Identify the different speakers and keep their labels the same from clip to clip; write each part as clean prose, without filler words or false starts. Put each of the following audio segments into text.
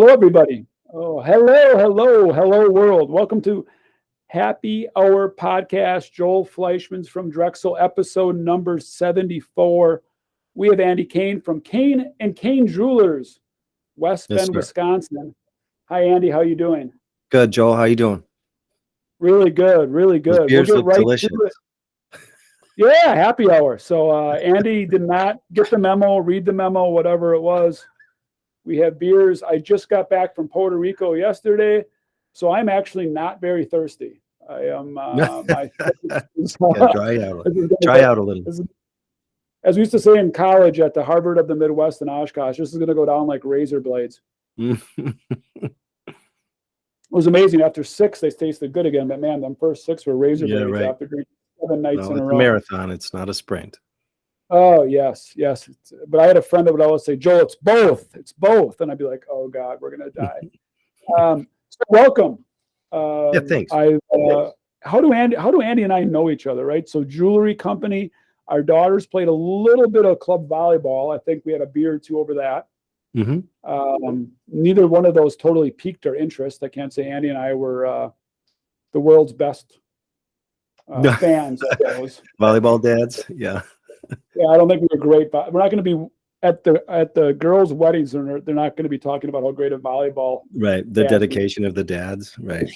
Speaker 1: Hello, everybody. Oh, hello, world. Welcome to Happy Hour Podcast. Joel Fleischman's from Drexel, episode number 74. We have Andy Koehn from Koehn Koehn Jewelers, West
Speaker 2: Yes,
Speaker 1: Bend,
Speaker 2: sir.
Speaker 1: Wisconsin. Hi, Andy. How you doing?
Speaker 2: Good, Joel. How you doing?
Speaker 1: Really good, really
Speaker 2: Those
Speaker 1: good. We'll
Speaker 2: beers
Speaker 1: get
Speaker 2: look
Speaker 1: right
Speaker 2: delicious.
Speaker 1: to it. Yeah, happy hour. So Andy did not get the memo, read the memo, whatever it was. We have beers. I just got back from Puerto Rico yesterday, so I'm actually not very thirsty. I am my
Speaker 2: Yeah, dry out a little.
Speaker 1: as we used to say in college at the Harvard of the Midwest in Oshkosh, this is going to go down like razor blades. It was amazing. After 6, they tasted good again, but man, them first 6 were razor
Speaker 2: Yeah,
Speaker 1: blades
Speaker 2: right.
Speaker 1: after drinking 7 nights
Speaker 2: No,
Speaker 1: in a
Speaker 2: it's a
Speaker 1: row.
Speaker 2: marathon. It's not a sprint.
Speaker 1: Oh, yes. But I had a friend that would always say, Joel, it's both. It's both. And I'd be like, oh, God, we're going to die. So welcome.
Speaker 2: Yeah, thanks.
Speaker 1: How do Andy and I know each other, right? So jewelry company. Our daughters played a little bit of club volleyball. I think we had a beer or two over that.
Speaker 2: Mm-hmm.
Speaker 1: Neither one of those totally piqued our interest. I can't say Andy and I were the world's best fans of those.
Speaker 2: Volleyball dads. Yeah.
Speaker 1: Yeah, I don't think we were great, but we're not going to be at the girls' weddings. They're not going to be talking about how great a volleyball.
Speaker 2: Right. The dedication of the dads. Right.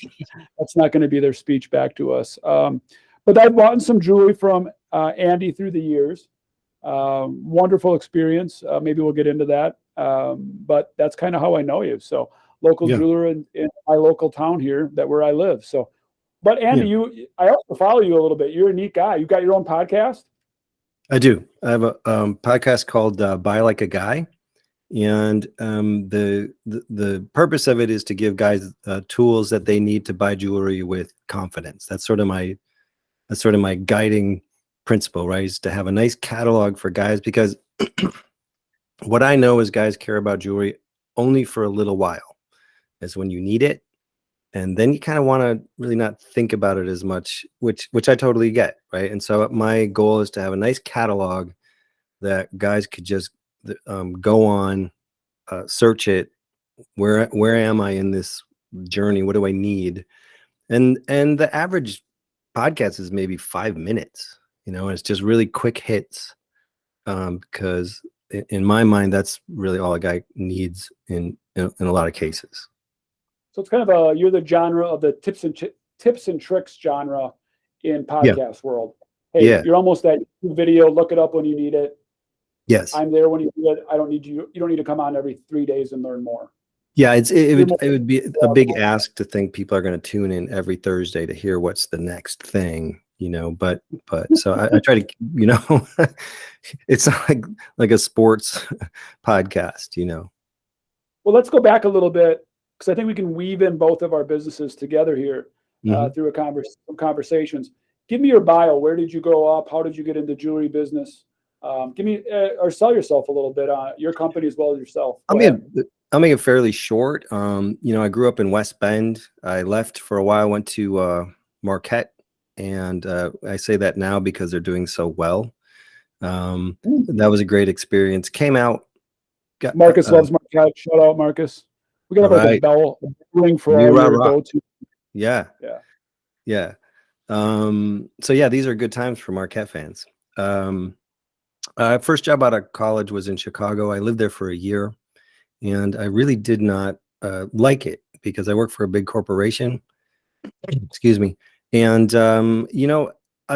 Speaker 1: That's not going to be their speech back to us. But I've bought some jewelry from Andy through the years. Wonderful experience. Maybe we'll get into that. But that's kind of how I know you. So local jeweler in my local town here, where I live. So, but Andy, I also follow you a little bit. You're a neat guy. You've got your own podcast.
Speaker 2: I do. I have a podcast called Buy Like a Guy, and the purpose of it is to give guys tools that they need to buy jewelry with confidence. That's sort of my guiding principle, right? Is to have a nice catalog for guys, because what I know is guys care about jewelry only for a little while, is when you need it. And then you kind of want to really not think about it as much, which I totally get, right? And so my goal is to have a nice catalog that guys could just go on, search it. Where am I in this journey? What do I need? And the average podcast is maybe 5 minutes, and it's just really quick hits, because in my mind, that's really all a guy needs in a lot of cases.
Speaker 1: So it's kind of you're the genre of the tips and tricks genre in podcast world. Hey, you're almost that video. Look it up when you need it.
Speaker 2: Yes,
Speaker 1: I'm there when you need it. I don't need you. You don't need to come on every 3 days and learn more.
Speaker 2: Yeah, it would be a big ask to think people are going to tune in every Thursday to hear what's the next thing, But so I try to, it's not like a sports podcast,
Speaker 1: Well, let's go back a little bit, because I think we can weave in both of our businesses together here through some conversations. Give me your bio. Where did you grow up? How did you get into jewelry business? Give me or sell yourself a little bit on your company as well as yourself.
Speaker 2: I'll make it fairly short. I grew up in West Bend. I left for a while, went to Marquette, and I say that now because they're doing so well. That was a great experience. Came out.
Speaker 1: Marcus loves Marquette. Shout out, Marcus. We got like a bell ring for our go-to.
Speaker 2: Yeah. So yeah, these are good times for Marquette fans. First job out of college was in Chicago. I lived there for a year, and I really did not like it because I worked for a big corporation. Excuse me. And I'll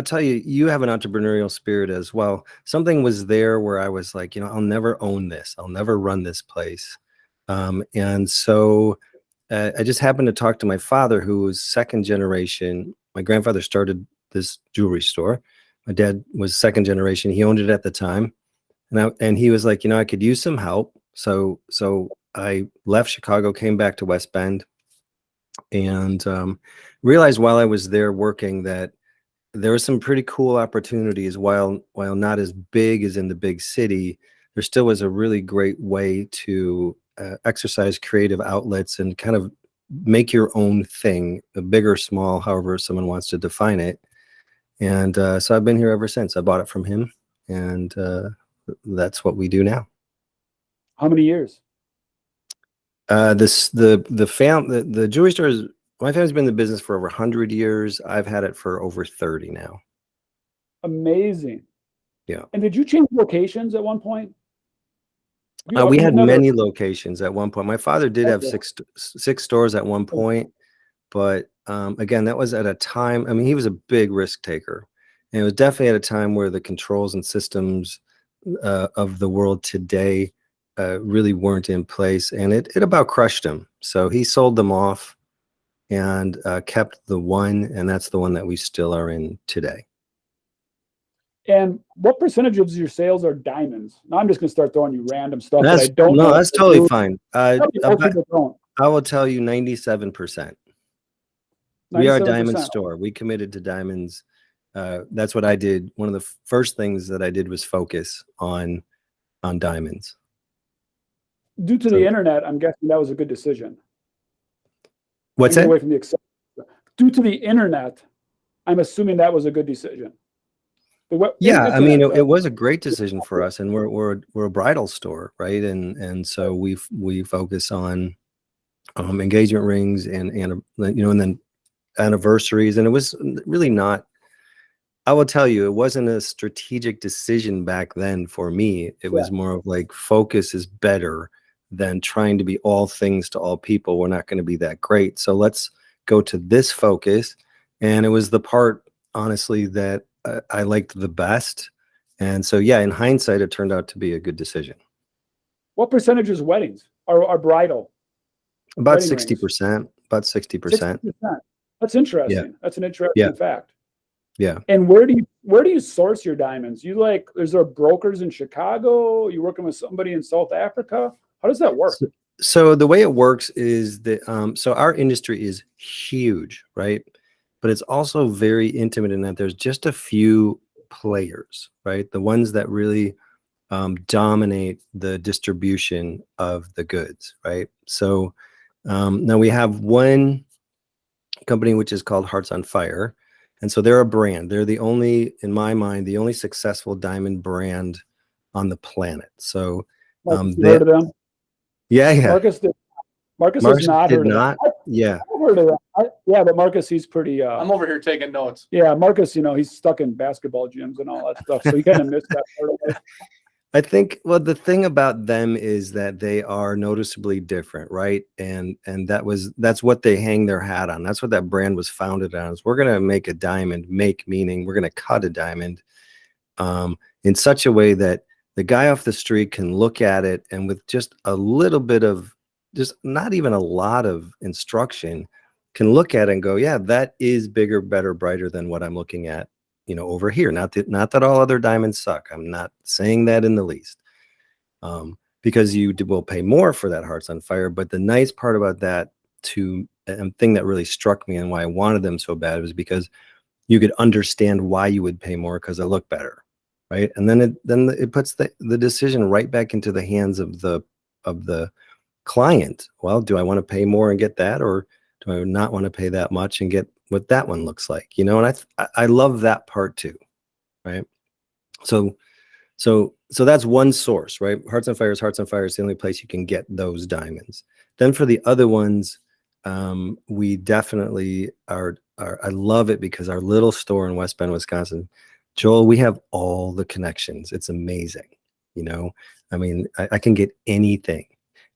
Speaker 2: tell you, you have an entrepreneurial spirit as well. Something was there where I was like, I'll never own this. I'll never run this place. And so I just happened to talk to my father, who was second generation. My grandfather started this jewelry store. My dad was second generation. He owned it at the time. And he was like, I could use some help. So I left Chicago, came back to West Bend, and realized while I was there working that there were some pretty cool opportunities. While not as big as in the big city, there still was a really great way to exercise creative outlets and kind of make your own thing, big or small, however someone wants to define it. And so I've been here ever since. I bought it from him, and that's what we do now.
Speaker 1: How many years?
Speaker 2: The jewelry store is, my family's been in the business for over 100 years. I've had it for over 30 now.
Speaker 1: Amazing.
Speaker 2: Yeah.
Speaker 1: And did you change locations at one point?
Speaker 2: We had
Speaker 1: never,
Speaker 2: many locations at one point. My father did have
Speaker 1: Okay.
Speaker 2: six stores at one point, but again, that was at a time, I mean, he was a big risk taker. And it was definitely at a time where the controls and systems of the world today really weren't in place, and it about crushed him. So he sold them off and kept the one, and that's the one that we still are in today.
Speaker 1: And what percentage of your sales are diamonds? Now I'm just going to start throwing you random stuff that I
Speaker 2: That's
Speaker 1: don't
Speaker 2: no,
Speaker 1: know.
Speaker 2: that's totally fine.
Speaker 1: Most people don't.
Speaker 2: I will tell you 97%. We are a diamond
Speaker 1: 97%.
Speaker 2: store. We committed to diamonds. That's what I did. One of the first things that I did was focus on diamonds.
Speaker 1: Due to the internet, I'm guessing that was a good decision.
Speaker 2: What's
Speaker 1: Get
Speaker 2: that?
Speaker 1: away from the due to the internet, I'm assuming that was a good decision.
Speaker 2: Yeah, I mean, it was a great decision for us, and we're a bridal store, right? And so we focus on engagement rings and you know, and then anniversaries, and it was really not. I will tell you, it wasn't a strategic decision back then for me. It was more of like, focus is better than trying to be all things to all people. We're not going to be that great, so let's go to this focus. And it was the part, honestly, that I liked the best. And so, yeah, in hindsight, it turned out to be a good decision.
Speaker 1: What percentage is weddings are bridal?
Speaker 2: About 60%. About 60%.
Speaker 1: That's interesting.
Speaker 2: Yeah.
Speaker 1: That's an interesting fact.
Speaker 2: Yeah.
Speaker 1: And where do you source your diamonds? Is there brokers in Chicago? You working with somebody in South Africa? How does that work?
Speaker 2: So the way it works is that so our industry is huge, right? But it's also very intimate in that there's just a few players, right? The ones that really dominate the distribution of the goods, right? So now we have one company which is called Hearts on Fire. And so they're a brand. They're the only, in my mind, the only successful diamond brand on the planet. So
Speaker 1: you heard of them?
Speaker 2: Yeah.
Speaker 1: Marcus has not heard of
Speaker 2: that. Yeah.
Speaker 1: I've heard of that. Yeah, but Marcus, he's pretty.
Speaker 3: I'm over here taking notes.
Speaker 1: Yeah, Marcus, he's stuck in basketball gyms and all that stuff, so he kind of missed that part of it.
Speaker 2: I think, well, the thing about them is that they are noticeably different, right? And that's what they hang their hat on. That's what that brand was founded on. Is we're gonna make a diamond, meaning we're gonna cut a diamond in such a way that the guy off the street can look at it, and with just a little bit of, just not even a lot of instruction, can look at it and go, yeah, that is bigger, better, brighter than what I'm looking at, over here. Not that all other diamonds suck. I'm not saying that in the least, because you will pay more for that Hearts on Fire. But the nice part about that, and thing that really struck me and why I wanted them so bad, was because you could understand why you would pay more, because it looked better, right? And then it puts the decision right back into the hands of the client. Well, do I want to pay more and get that, or do I not want to pay that much and get what that one looks like? And I love that part too, right? So that's one source, right? Hearts on Fire is the only place you can get those diamonds. Then for the other ones, we definitely are. I love it because our little store in West Bend, Wisconsin, Joel, we have all the connections. It's amazing. I mean, I can get anything,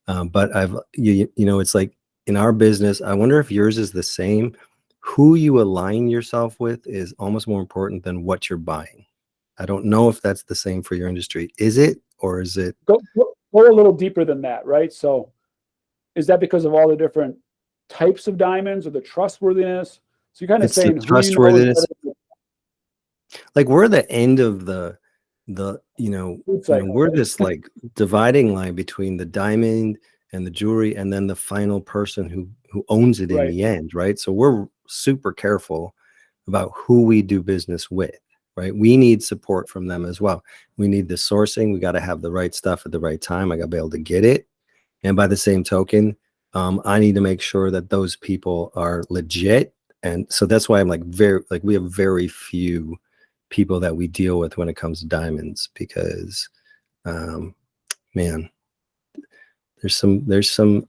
Speaker 2: but it's like, in our business, I wonder if yours is the same. Who you align yourself with is almost more important than what you're buying. I don't know if that's the same for your industry. Is it, or is it?
Speaker 1: Go a little deeper than that, right? So is that because of all the different types of diamonds, or the trustworthiness? So you're kind of saying
Speaker 2: the trustworthiness. Like, we're the end of we're this like dividing line between the diamond and the jewelry, and then the final person who owns it in the end, right? So we're super careful about who we do business with, right? We need support from them as well. We need the sourcing. We got to have the right stuff at the right time. I got to be able to get it. And by the same token, I need to make sure that those people are legit. And so that's why I'm we have very few people that we deal with when it comes to diamonds, because man, there's some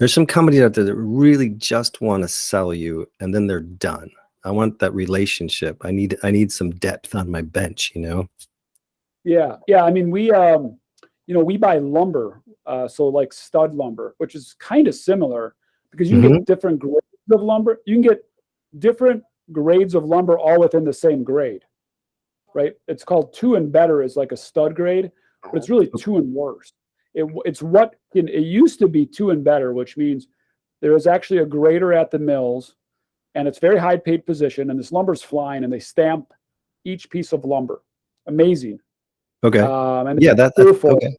Speaker 2: There's some companies out there that really just want to sell you and then they're done. I want that relationship. I need some depth on my bench, you know?
Speaker 1: Yeah. Yeah. I mean, we buy lumber, so like stud lumber, which is kind of similar because you can
Speaker 2: Hmm.
Speaker 1: get different grades of lumber. You can get different grades of lumber all within the same grade, right? It's called two and better is like a stud grade, but it's really two and worse. It used to be two and better, which means there is actually a grader at the mills and it's very high paid position and this lumber's flying and they stamp each piece of lumber. Amazing.
Speaker 2: Okay.
Speaker 1: And
Speaker 2: Yeah, that's okay.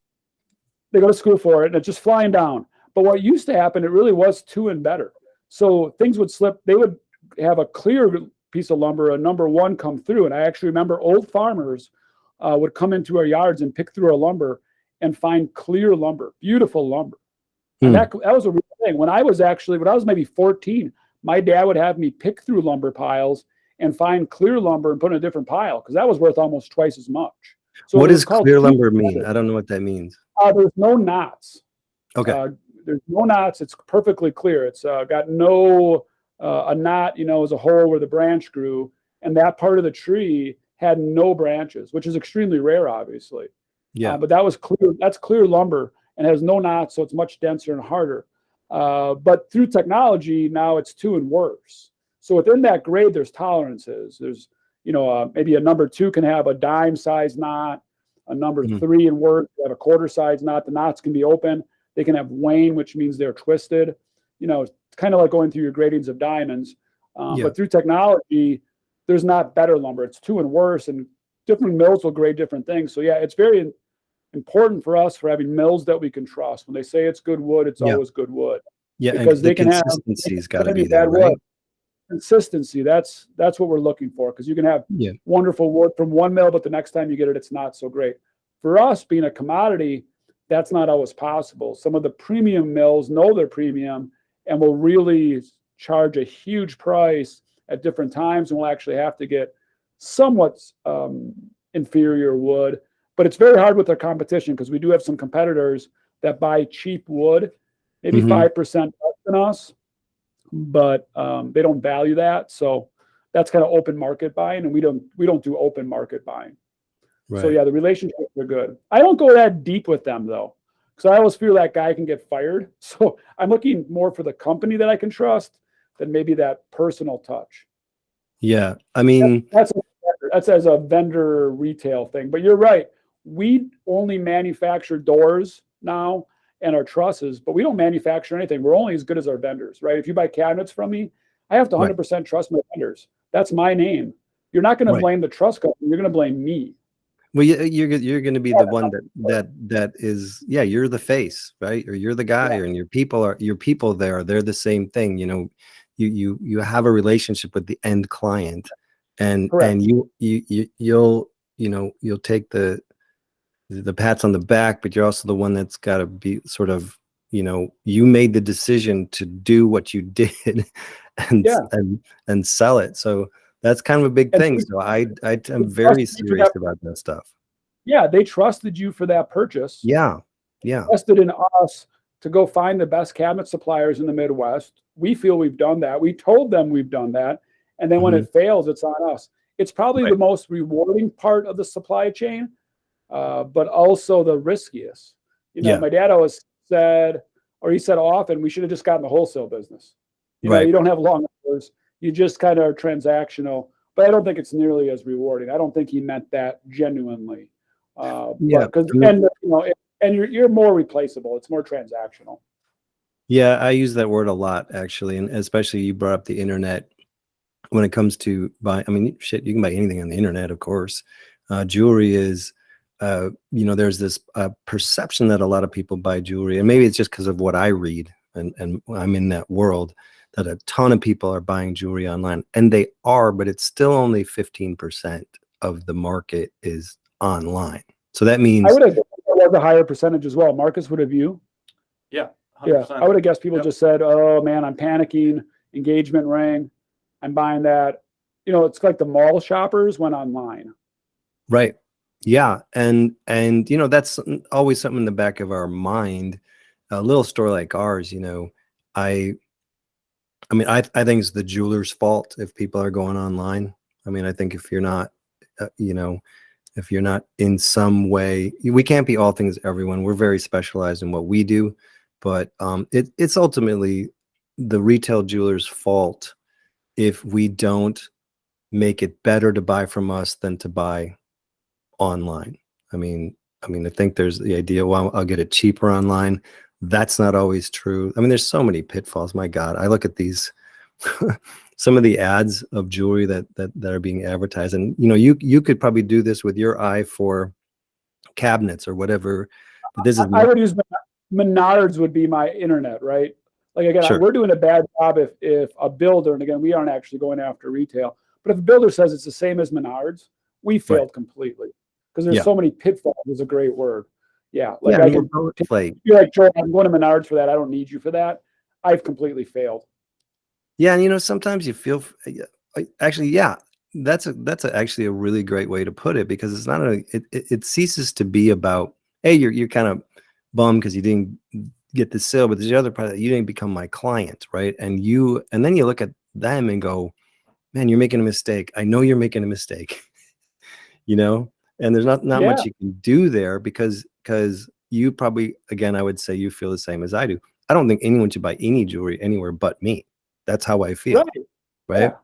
Speaker 1: they go to school for it and it's just flying down. But what used to happen, it really was two and better. So things would slip. They would have a clear piece of lumber, a number one come through. And I actually remember old farmers would come into our yards and pick through our lumber and find clear lumber, beautiful lumber. And that was a real thing. When I was maybe 14, my dad would have me pick through lumber piles and find clear lumber and put in a different pile because that was worth almost twice as much. So
Speaker 2: what does clear lumber mean? I don't know what that means.
Speaker 1: There's no knots.
Speaker 2: Okay.
Speaker 1: There's no knots. It's perfectly clear. It's got no a knot, is a hole where the branch grew, and that part of the tree had no branches, which is extremely rare, obviously.
Speaker 2: Yeah.
Speaker 1: But that was clear. That's clear lumber and has no knots, so it's much denser and harder. But through technology, now it's two and worse. So within that grade, there's tolerances. There's maybe a number two can have a dime size knot, a number three and worse have a quarter size knot. The knots can be open. They can have wane, which means they're twisted. It's kind of like going through your gradings of diamonds. But through technology, there's not better lumber. It's two and worse, and different mills will grade different things. So yeah, it's very important for us for having mills that we can trust. When they say it's good wood, it's always good wood.
Speaker 2: Yeah,
Speaker 1: because
Speaker 2: and
Speaker 1: they can have
Speaker 2: consistency's got to be there, right?
Speaker 1: Wood. Consistency. That's what we're looking for, because you can have wonderful wood from one mill, but the next time you get it, it's not so great. For us, being a commodity, that's not always possible. Some of the premium mills know they're premium and will really charge a huge price at different times, and we'll actually have to get somewhat inferior wood. But it's very hard with our competition because we do have some competitors that buy cheap wood, maybe 5% less than us, but they don't value that. So that's kind of open market buying, and we don't do open market buying. Right. So yeah, the relationships are good. I don't go that deep with them though, because I always fear that guy can get fired. So I'm looking more for the company that I can trust than maybe that personal touch.
Speaker 2: Yeah, I mean
Speaker 1: that's as a vendor retail thing. But you're right. We only manufacture doors now and our trusses, but we don't manufacture anything. We're only as good as our vendors, right? If you buy cabinets from me, I have to 100% trust my vendors. That's my name. You're not going to blame the trust company. You're going to blame me.
Speaker 2: Well, you're going to be the one that is, you're the face, right? Or you're the guy, and your people there. They're the same thing. You have a relationship with the end client, and you'll take the pats on the back, but you're also the one that's got to be sort of, you made the decision to do what you did and sell it. So that's kind of a big thing. So I'm very serious about that stuff.
Speaker 1: Yeah, they trusted you for that purchase.
Speaker 2: Yeah.
Speaker 1: Trusted in us to go find the best cabinet suppliers in the Midwest. We feel we've done that. We told them we've done that. And then when it fails, it's on us. It's probably the most rewarding part of the supply chain, but also the riskiest. My dad always said, or he said often, we should have just gotten the wholesale business. You don't have long hours. You just kind of are transactional. But I don't think it's nearly as rewarding. I don't think he meant that genuinely. And you're more replaceable. It's more transactional.
Speaker 2: Yeah, I use that word a lot, actually, and especially you brought up the internet. When it comes to buy, I mean, shit, you can buy anything on the internet, of course. Jewelry is, there's this perception that a lot of people buy jewelry, and maybe it's just because of what I read, and I'm in that world, that a ton of people are buying jewelry online, and they are, but it's still only 15% of the market is online. So that means
Speaker 1: I would have guessed a higher percentage as well. Marcus, would have you?
Speaker 3: Yeah, 100%.
Speaker 1: Yeah. I would have guessed people just said, "Oh man, I'm panicking. Engagement ring. I'm buying that." It's like the mall shoppers went online.
Speaker 2: Right. Yeah, and that's always something in the back of our mind. A little store like ours, I mean, I think it's the jeweler's fault if people are going online. I mean, I think if you're not, you know, if you're not in some way, we can't be all things to everyone. We're very specialized in what we do, but it's ultimately the retail jeweler's fault if we don't make it better to buy from us than to buy online. I mean, I think there's the idea, well, I'll get it cheaper online. That's not always true. I mean, there's so many pitfalls. My God, I look at these, some of the ads of jewelry that are being advertised, and you know, you could probably do this with your eye for cabinets or whatever. But this is
Speaker 1: I would use Menards would be my internet, right? Like again,
Speaker 2: sure.
Speaker 1: we're doing a bad job if a builder, and again, we aren't actually going after retail, but if a builder says it's the same as Menards, we failed completely because there's so many pitfalls. Is a great word. Yeah, like I can you're like, Joel, I'm going to Menards for that. I don't need you for that. I've completely failed.
Speaker 2: Yeah, and you know, sometimes you feel actually, yeah, that's actually a really great way to put it, because it's not it ceases to be about, hey, you're kind of bummed because you didn't get the sale, but there's the other part that you didn't become my client, right? And then you look at them and go, man, you're making a mistake. I know you're making a mistake, you know, and there's not much you can do there because you probably, again, I would say you feel the same as I do. I don't think anyone should buy any jewelry anywhere but me. That's how I feel, right? Yeah.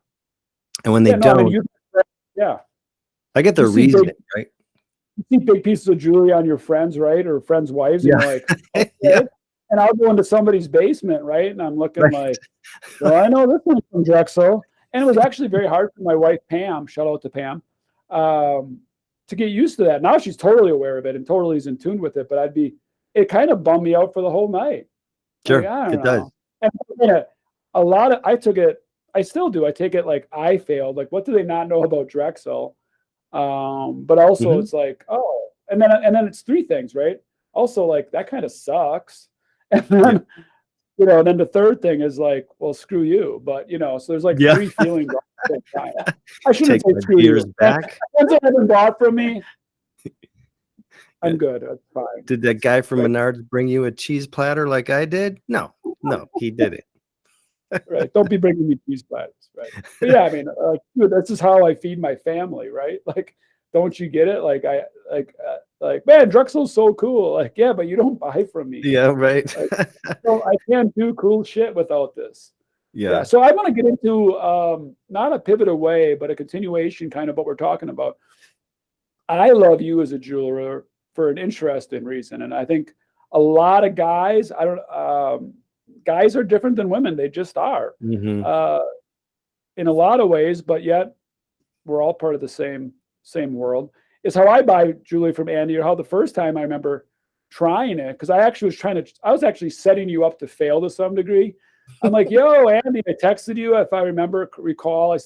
Speaker 2: And when they don't, I get their reasoning, right?
Speaker 1: You see big pieces of jewelry on your friends, right, or friends' wives, and you're like, okay. And I'll go into somebody's basement, right, and I'm looking like, well, I know this one's from Drexel, and it was actually very hard for my wife Pam. Shout out to Pam. To get used to that. Now she's totally aware of it and totally is in tune with it, but it kind of bummed me out for the whole night.
Speaker 2: Sure, like, it does.
Speaker 1: And a lot of, I still do. I take it like I failed. Like, what do they not know about Drexel? But also it's like, oh, and then it's three things, right? Also, like, that kind of sucks. And then, you know, and then the third thing is like, well, screw you. But, you know, so there's like three feelings. I shouldn't say screw you.
Speaker 2: Back.
Speaker 1: Once I haven't bought from me, I'm good. That's fine.
Speaker 2: Did that guy from Menards bring you a cheese platter like I did? No, he didn't.
Speaker 1: Right. Don't be bringing me cheese platters. Right. But yeah, I mean, dude, this is how I feed my family, right? Like, don't you get it? Like, like, man, Drexel's so cool. Like, yeah, but you don't buy from me.
Speaker 2: Yeah, right.
Speaker 1: Like, so I can't do cool shit without this.
Speaker 2: Yeah.
Speaker 1: So I want to get into not a pivot away, but a continuation kind of what we're talking about. I love you as a jeweler for an interesting reason. And I think a lot of guys, guys are different than women. They just are in a lot of ways, but yet we're all part of the same world. Is how I buy jewelry from Andy, or how the first time I remember trying it, because I was actually setting you up to fail to some degree. I'm like, yo, Andy, I texted you, if I recall,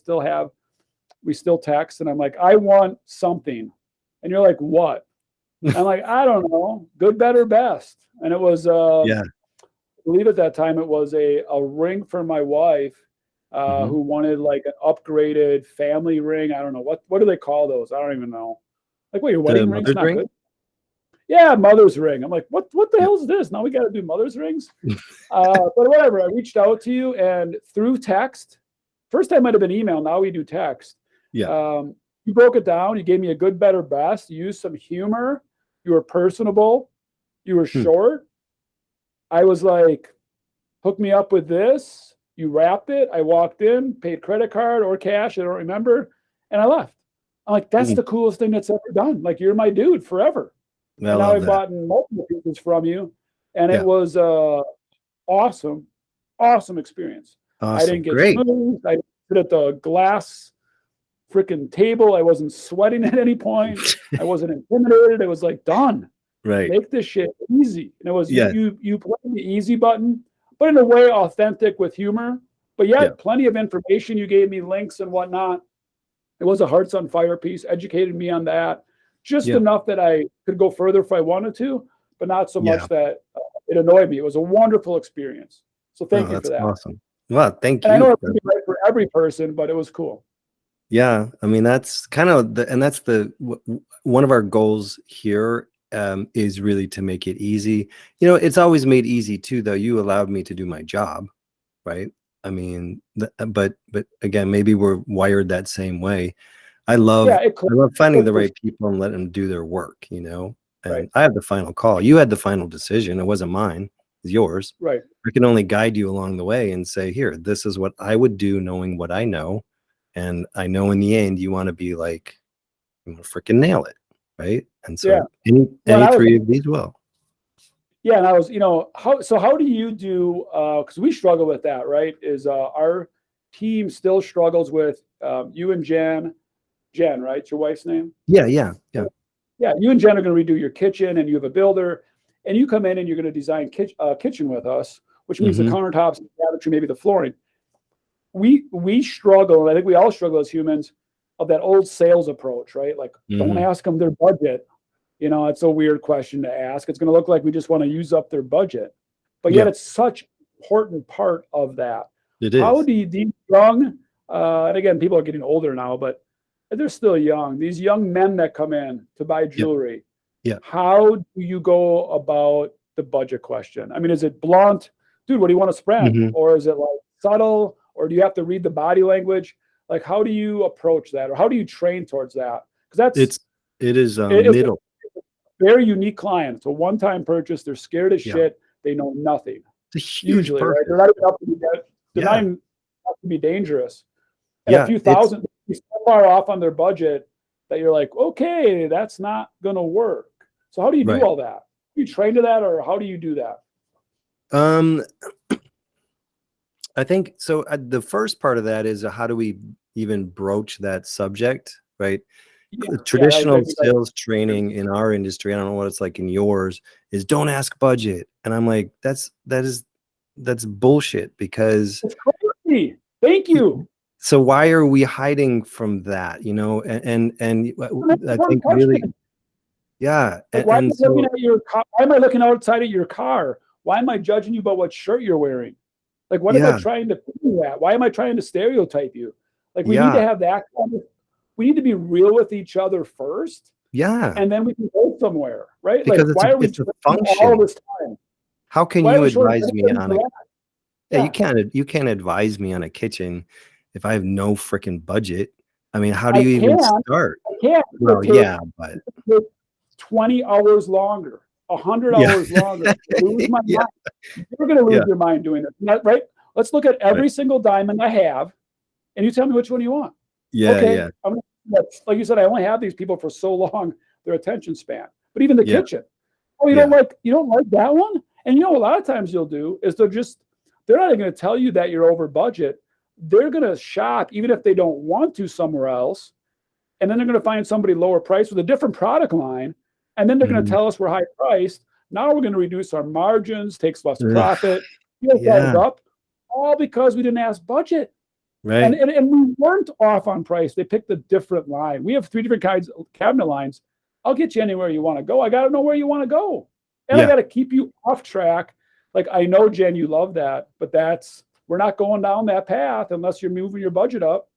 Speaker 1: we still text, and I'm like, I want something. And you're like, what? I'm like, I don't know, good, better, best. And it was, I believe at that time it was a ring for my wife, who wanted like an upgraded family ring. I don't know, what do they call those? I don't even know. Like, wait, your wedding ring's not good? Yeah, mother's ring. I'm like, what the hell is this? Now we got to do mother's rings? But whatever, I reached out to you, and through text, first time might have been email, now we do text.
Speaker 2: Yeah.
Speaker 1: You broke it down. You gave me a good, better, best. You used some humor. You were personable. You were short. I was like, hook me up with this. You wrapped it. I walked in, paid credit card or cash, I don't remember, and I left. I'm like, that's the coolest thing that's ever done. Like, you're my dude forever. And now I've bought multiple pieces from you, and it was awesome experience.
Speaker 2: Awesome.
Speaker 1: I didn't get smooth. I didn't sit at the glass freaking table. I wasn't sweating at any point. I wasn't intimidated. It was like, done.
Speaker 2: Right.
Speaker 1: Make this shit easy. And it was you playing the easy button, but in a way authentic with humor. But yet plenty of information. You gave me links and whatnot. It was a Hearts on Fire piece. Educated me on that. Just enough that I could go further if I wanted to, but not so much that it annoyed me. It was a wonderful experience. So thank you for that.
Speaker 2: Awesome. Well, thank you.
Speaker 1: I know it's right for every person, but it was cool.
Speaker 2: Yeah, I mean, that's kind of one of our goals here, is really to make it easy. You know, it's always made easy too, though. You allowed me to do my job, right? I mean, but again, maybe we're wired that same way. I love
Speaker 1: Yeah,
Speaker 2: I love finding the
Speaker 1: for
Speaker 2: right people and letting them do their work, you know.
Speaker 1: right,
Speaker 2: And I have the final call. You had the final decision. It wasn't mine. It's yours.
Speaker 1: right.
Speaker 2: I can only guide you along the way and say, here, this is what I would do, knowing what I know. And I know in the end, you want to be like, you want to freaking nail it, right? And
Speaker 1: Yeah.
Speaker 2: so any three of these will.
Speaker 1: Yeah, and I was, how do you do? Because we struggle with that, right? Is our team still struggles with you and Jen, right? It's your wife's name.
Speaker 2: Yeah, yeah, yeah.
Speaker 1: Yeah, you and Jen are going to redo your kitchen, and you have a builder, and you come in and you're going to design kitchen with us, which means the countertops, the cabinetry, maybe the flooring. We struggle, and I think we all struggle as humans, of that old sales approach, right? Like, don't ask them their budget. It's a weird question to ask. It's going to look like we just want to use up their budget, but yet it's such an important part of that.
Speaker 2: It is.
Speaker 1: How do these young, and again, people are getting older now, but they're still young. These young men that come in to buy jewelry, how do you go about the budget question? I mean, is it blunt, dude, what do you want to spend? Or is it like subtle, or do you have to read the body language? Like, how do you approach that, or how do you train towards that? Because
Speaker 2: it is middle.
Speaker 1: Very unique client. It's a one-time purchase. They're scared as shit. They know nothing.
Speaker 2: It's a huge
Speaker 1: usually,
Speaker 2: purchase.
Speaker 1: right? They're not even up to be they're not even up to be dangerous. And a few thousand, so far off on their budget that you're like, okay, that's not going to work. So how do you do all that? Do you train to that, or how do you do that?
Speaker 2: I think so. The first part of that is how do we even broach that subject, right? Traditional sales training in our industry, I don't know what it's like in yours, is don't ask budget. And I'm like, that's bullshit, because
Speaker 1: it's crazy. Thank you.
Speaker 2: So why are we hiding from that? And I think really, yeah.
Speaker 1: Like, why am I looking outside of your car? Why am I judging you about what shirt you're wearing? Like, what am I trying to do that? Why am I trying to stereotype you? Like, we need to have that we need to be real with each other first.
Speaker 2: Yeah.
Speaker 1: And then we can go somewhere, right?
Speaker 2: Because
Speaker 1: like, why are we
Speaker 2: it's a function.
Speaker 1: all this time?
Speaker 2: How can you advise me on it? Yeah, you can't advise me on a kitchen if I have no freaking budget. I mean, how do you even start?
Speaker 1: I can't.
Speaker 2: Well, yeah, but
Speaker 1: 20 hours longer, 100 hours longer. Lose my mind. You're going to lose your mind doing it, right? Let's look at every single diamond I have, and you tell me which one you want.
Speaker 2: Yeah.
Speaker 1: Like you said, I only have these people for so long, their attention span. But even the kitchen. Oh, you don't like that one? And a lot of times you'll do is they're not even going to tell you that you're over budget. They're going to shop, even if they don't want to, somewhere else. And then they're going to find somebody lower price with a different product line. And then they're going to tell us we're high priced. Now we're going to reduce our margins, takes less profit, up, all because we didn't ask budget.
Speaker 2: Right.
Speaker 1: And we weren't off on price. They picked a different line. We have 3 different kinds of cabinet lines. I'll get you anywhere you want to go. I got to know where you want to go. And I got to keep you off track. Like, I know, Jen, you love that, but we're not going down that path unless you're moving your budget up.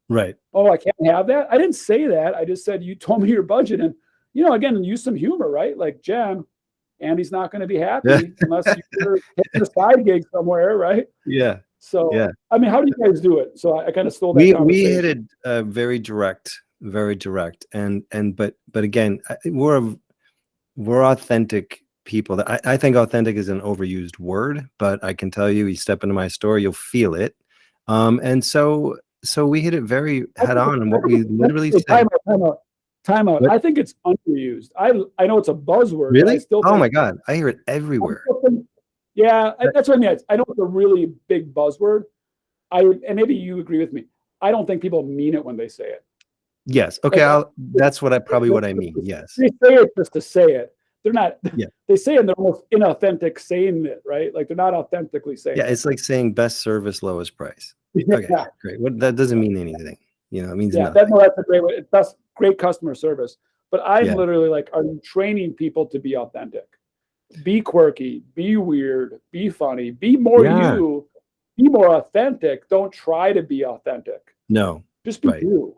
Speaker 2: Right.
Speaker 1: Oh, I can't have that. I didn't say that. I just said, you told me your budget. And, again, use some humor, right? Like, Jen, Andy's not going to be happy unless you're taking a side gig somewhere, right?
Speaker 2: Yeah.
Speaker 1: So, I mean, how do you guys do it? So I kind of stole that conversation.
Speaker 2: We hit it very direct, but again, we're authentic people. I think authentic is an overused word, but I can tell you step into my store, you'll feel it. And so we hit it very head on, and what we literally say.
Speaker 1: Time out. I think it's underused. I know it's a buzzword.
Speaker 2: Really?
Speaker 1: But
Speaker 2: oh my God, I hear it everywhere.
Speaker 1: That's what I mean. I know it's a really big buzzword. And maybe you agree with me. I don't think people mean it when they say it.
Speaker 2: Yes. Okay. That's what I mean. Yes.
Speaker 1: They say it just to say it. They're not. Yeah. They say it, and they're almost inauthentic saying it, right? Like, they're not authentically saying.
Speaker 2: Yeah. It's like saying best service, lowest price. Okay. Great. That doesn't mean anything. It means nothing.
Speaker 1: That's a great way. That's great customer service. But I'm literally like, are you training people to be authentic? Be quirky, be weird, be funny, be more you, be more authentic. Don't try to be authentic.
Speaker 2: No,
Speaker 1: just be you.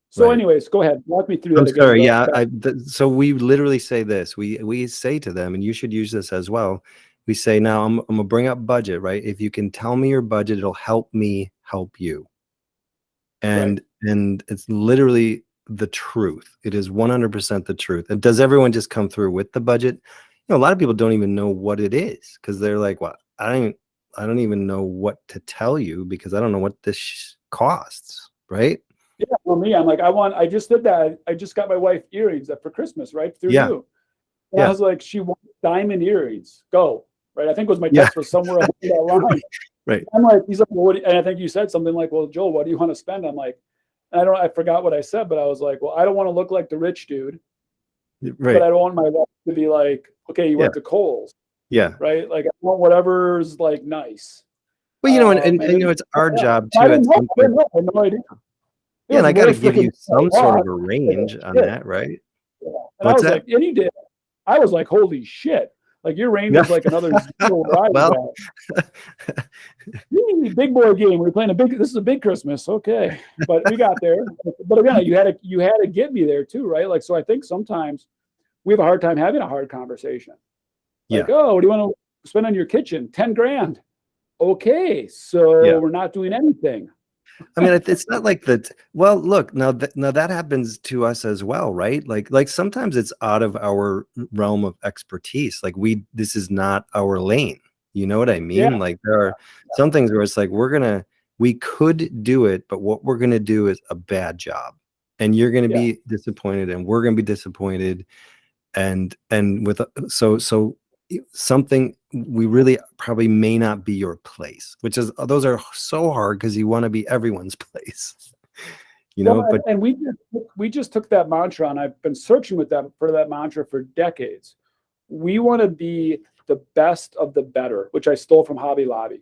Speaker 1: So anyways, go ahead. Walk me through that again.
Speaker 2: Sorry, so we literally say this. We say to them, and you should use this as well. we say, now I'm gonna bring up budget, right? If you can tell me your budget, it'll help me help you. And it's literally the truth. It is 100% the truth. And does everyone just come through with the budget? A lot of people don't even know what it is, because they're like, well, I don't even know what to tell you, because I don't know what this costs, right?
Speaker 1: Yeah, for me, I'm like, I just did that. I just got my wife earrings for Christmas, right? Through you. And I was like, she wants diamond earrings. Go. Right. I think it was my text was somewhere along that line.
Speaker 2: Right.
Speaker 1: I'm like, he's like, well, and I think you said something like, well, Joel, what do you want to spend? I'm like, I forgot what I said, but I was like, well, I don't want to look like the rich dude.
Speaker 2: Right.
Speaker 1: But I don't want my wife to be like, okay, you went to Kohl's.
Speaker 2: Yeah.
Speaker 1: Right. Like, I want whatever's like nice.
Speaker 2: Well, and it's our job too.
Speaker 1: I had no idea.
Speaker 2: Yeah, and I got to give you some sort of a range on that, right?
Speaker 1: Yeah. And I was like, and you did. I was like, holy shit. Like, your range is like another zero ride.
Speaker 2: Well,
Speaker 1: big boy game. We're playing this is a big Christmas. Okay. But we got there. But again, you had to get me there too, right? Like, so I think sometimes we have a hard time having a hard conversation. Like, oh, what do you want to spend on your kitchen? 10 grand. Okay. So we're not doing anything.
Speaker 2: I mean, it's not like that. Well, look, now that happens to us as well, right? Like sometimes it's out of our realm of expertise. Like this is not our lane. You know what I mean?
Speaker 1: Yeah.
Speaker 2: Like there are some things where it's like, we could do it, but what we're going to do is a bad job, and you're going to be disappointed, and we're going to be disappointed. And with, so something we really probably may not be your place, which is, those are so hard because you want to be everyone's place, but
Speaker 1: and we just took that mantra, and I've been searching for that mantra for decades. We want to be the best of the better, which I stole from Hobby Lobby.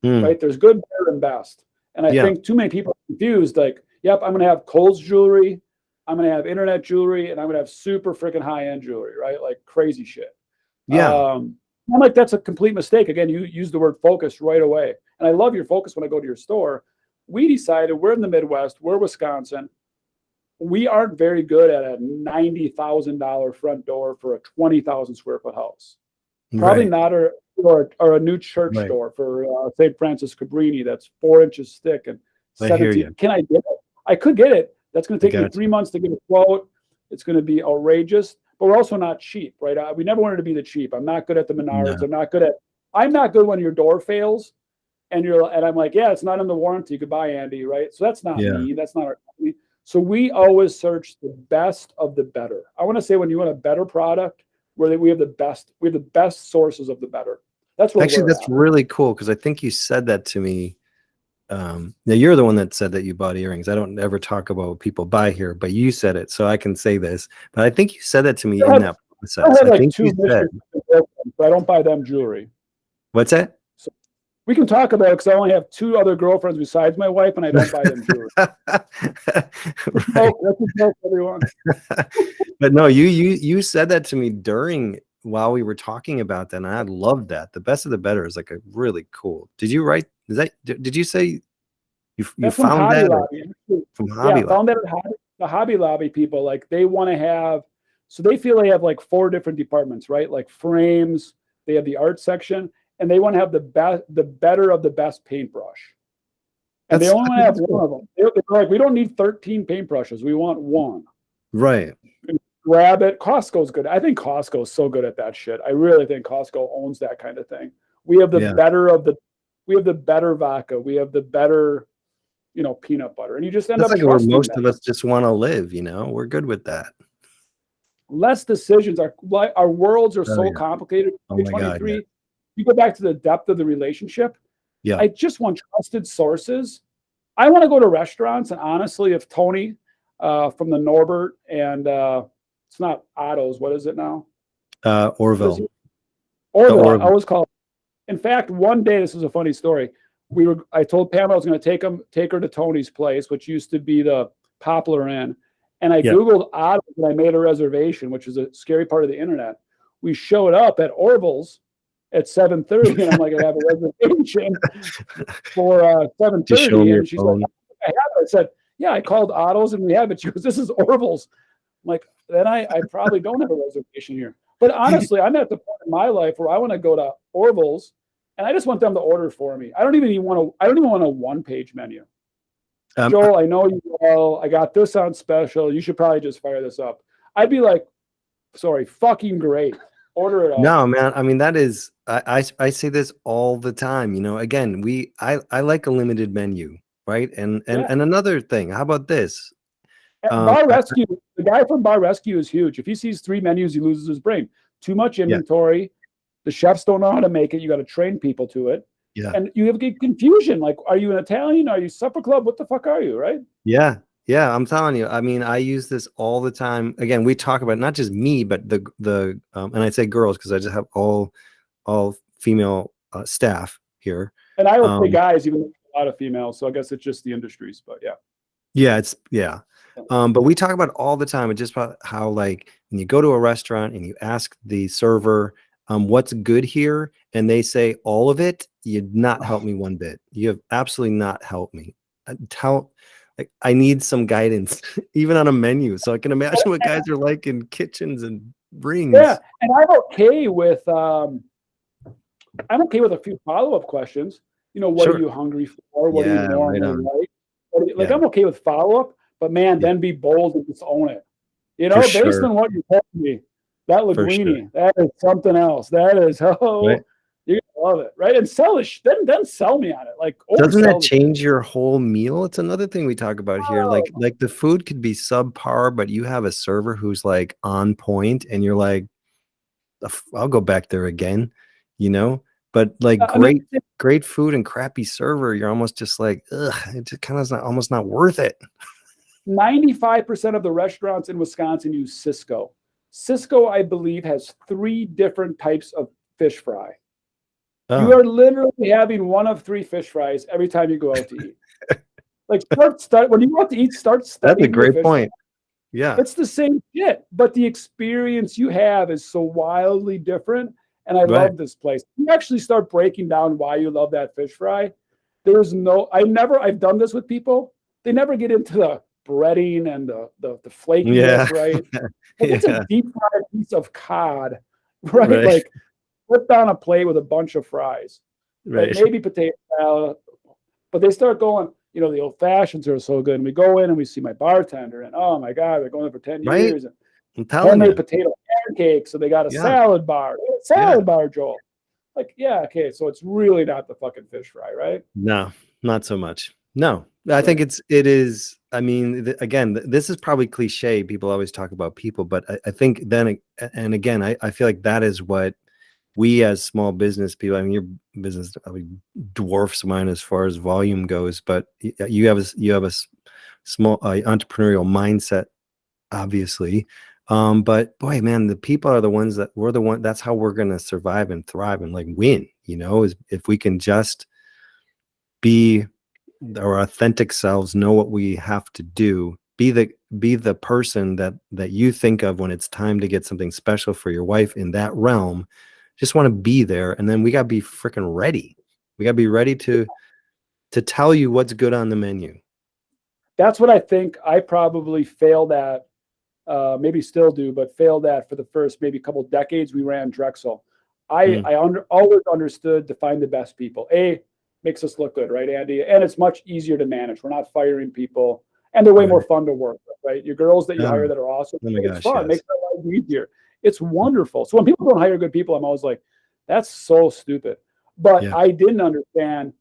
Speaker 1: Right? There's good, better, and best. And I think too many people are confused, like, yep, I'm going to have Kohl's jewelry, I'm going to have internet jewelry, and I'm going to have super freaking high-end jewelry, right? Like crazy shit. I'm like, that's a complete mistake. Again, you use the word focus right away. And I love your focus when I go to your store. We decided we're in the Midwest, we're Wisconsin. We aren't very good at a $90,000 front door for a 20,000 square foot house. Probably not, or a new church door for St. Francis Cabrini that's 4 inches thick and 17. Can I get it? I could get it. That's going to take me 3 months to get a quote. It's going to be outrageous. But we're also not cheap, right? We never wanted to be the cheap. I'm not good at the Menards. No. I'm not good when your door fails, and I'm like, yeah, it's not in the warranty. Goodbye, Andy, right? So that's not me. That's not our company. So we always search the best of the better. I want to say, when you want a better product, where we have the best sources of the better. That's what
Speaker 2: that's really cool, because I think you said that to me. Now you're the one that said that you bought earrings. I don't ever talk about what people buy here, but you said it, so I can say this. But I think you said that to me in that process.
Speaker 1: I think you said, but I don't buy them jewelry.
Speaker 2: What's that?
Speaker 1: So we can talk about it, because I only have 2 other girlfriends besides my wife, and I don't buy them jewelry. That's a joke, everyone.
Speaker 2: But no, you said that to me while we were talking about that, and I love that. The best of the better is like a really cool. Did you write? Did you say you found that from Hobby Lobby?
Speaker 1: I found that at the Hobby Lobby people. Like, they want to have, so they feel they have like 4 different departments, right? Like frames, they have the art section, and they want to have the better of the best paintbrush. And they only want to have one of them. They're like, we don't need 13 paintbrushes. We want one.
Speaker 2: Right.
Speaker 1: Grab it. Costco's good. I think Costco's so good at that shit. I really think Costco owns that kind of thing. We have the we have the better vodka. We have the better, peanut butter. And you just end up
Speaker 2: like where most of us just want to live, We're good with that.
Speaker 1: Less decisions. Our worlds are so complicated.
Speaker 2: Oh my God,
Speaker 1: you go back to the depth of the relationship.
Speaker 2: Yeah.
Speaker 1: I just want trusted sources. I want to go to restaurants, and honestly, if Tony from the Norbert and it's not Otto's, what is it now?
Speaker 2: Orville.
Speaker 1: Orville. I always call it. In fact, one day, this is a funny story. I told Pam I was going to take her to Tony's place, which used to be the Poplar Inn. And I Googled Otto's, and I made a reservation, which is a scary part of the internet. We showed up at Orville's at 7:30, and I'm like, I have a reservation for 7:30. And she's like, I have it. I said, yeah, I called Otto's and we have it. She goes, this is Orville's. I'm like, then I probably don't have a reservation here. But honestly, I'm at the point in my life where I want to go to Orville's and I just want them to order for me. I don't even want a one-page menu.
Speaker 2: Um,
Speaker 1: Joel, I know you well. I got this on special. You should probably just fire this up. I'd be like, sorry, fucking great. Order it up.
Speaker 2: No, man. I mean, that is, I say this all the time. You know, again, I like a limited menu, right? And
Speaker 1: Yeah.
Speaker 2: another thing, how about this?
Speaker 1: Bar Rescue, the guy from Bar Rescue is huge. If he sees 3 menus, he loses his brain. Too much inventory. The chefs don't know how to make it. You got to train people to it.
Speaker 2: Yeah.
Speaker 1: And you have confusion. Like, are you an Italian? Are you supper club? What the fuck are you, right?
Speaker 2: Yeah. Yeah. I'm telling you, I mean, I use this all the time. Again, we talk about not just me, but and I say girls because I just have all female staff here.
Speaker 1: And I would say guys, even though a lot of females. So I guess it's just the industries, but yeah.
Speaker 2: Yeah. But we talk about all the time. It's just about how, like, when you go to a restaurant and you ask the server, what's good here, and they say all of it, you'd not help me one bit. You have absolutely not helped me. Like, I need some guidance, even on a menu, so I can imagine what guys are like in kitchens and rings.
Speaker 1: Yeah, and I'm okay with a few follow-up questions. You know, what are you hungry for? What do you normally like? Like, I'm okay with follow-up, but man, then be bold and just own it. You know, based on what you told me, that linguine, that is something else. That is, you're gonna love it, right? And sell it. Then sell me on it. Like,
Speaker 2: doesn't that change your whole meal? It's another thing we talk about here. Like the food could be subpar, but you have a server who's like on point, and you're like, I'll go back there again, you know. But like great food and crappy server, you're almost just like, ugh, it just kind of almost not worth it.
Speaker 1: 95% of the restaurants in Wisconsin use Cisco. Cisco, I believe, has 3 different types of fish fry. Oh. You are literally having one of 3 fish fries every time you go out to eat. Like, start when you go out to eat, start studying.
Speaker 2: That's a great point. Yeah.
Speaker 1: It's the same shit, but the experience you have is so wildly different. And I love this place. You actually start breaking down why you love that fish fry. I've done this with people. They never get into the breading and the flakiness, right? It's a deep fried piece of cod, right? Like, put down a plate with a bunch of fries, right? Like maybe potato salad, but they start going, you know, the old fashions are so good. And we go in and we see my bartender, and oh my God, they're going there for 10 years. And homemade potato pancakes, so they got a salad bar. Salad bar, Joel. Like, yeah, okay, so it's really not the fucking fish fry, right?
Speaker 2: No, not so much. No, I think it is. I mean, again, this is probably cliche. People always talk about people, but I think then, and again, I feel like that is what we as small business people, I mean, your business probably dwarfs mine as far as volume goes, but you have a small entrepreneurial mindset, obviously. But boy, man, the people are the ones that's how we're going to survive and thrive and like win, you know, is if we can just be our authentic selves, know what we have to do, be the person that you think of when it's time to get something special for your wife in that realm. Just want to be there. And then we got to be freaking ready. We got to be ready to tell you what's good on the menu.
Speaker 1: That's what I think I probably failed at. Maybe still do, but failed at for the first maybe couple decades we ran Drexel. I always understood to find the best people. Makes us look good, right, Andy? And it's much easier to manage. We're not firing people, and they're way more fun to work with, right? Your girls that you hire that are awesome, it's fun. It makes their life easier. It's wonderful. So when people don't hire good people, I'm always like, that's so stupid. But I didn't understand